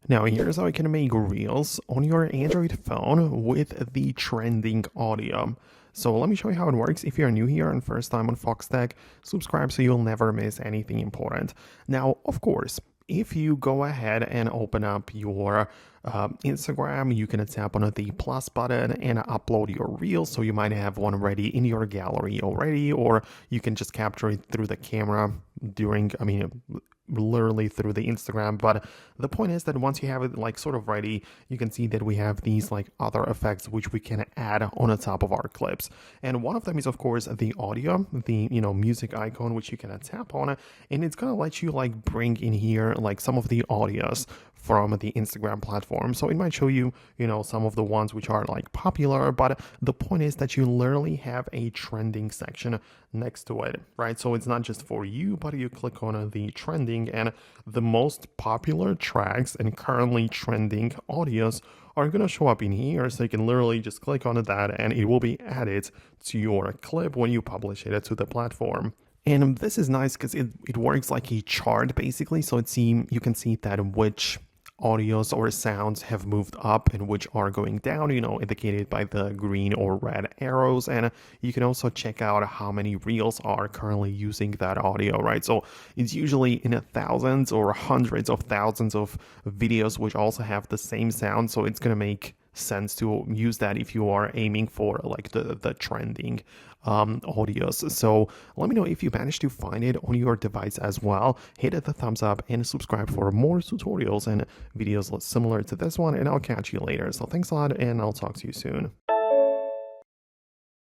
Now, here's how you can make reels on your Android phone with the trending audio. So let me show you how it works. If you're new here and first time on Foxtecc, subscribe so you'll never miss anything important. Now, of course, if you go ahead and open up your Instagram, you can tap on the plus button and upload your reel. So you might have one ready in your gallery already, or you can just capture it through the camera literally through the Instagram. But the point is that once you have it like sort of ready, you can see that we have these like other effects which we can add on the top of our clips. And one of them is of course the audio, the music icon, which you can tap on, and it's gonna let you like bring in here like some of the audios from the Instagram platform. So it might show you, some of the ones which are like popular, but the point is that you literally have a trending section next to it, right? So it's not just for you, but you click on the trending and the most popular tracks and currently trending audios are going to show up in here. So you can literally just click on that and it will be added to your clip when you publish it to the platform. And this is nice because it works like a chart basically. So you can see that which audios or sounds have moved up and which are going down, indicated by the green or red arrows. And you can also check out how many reels are currently using that audio, right? So it's usually in thousands or hundreds of thousands of videos which also have the same sound. So it's going to make sense to use that if you are aiming for like the trending audios. So let me know if you managed to find it on your device as well. Hit the thumbs up and subscribe for more tutorials and videos similar to this one, and I'll catch you later. So thanks a lot, and I'll talk to you soon.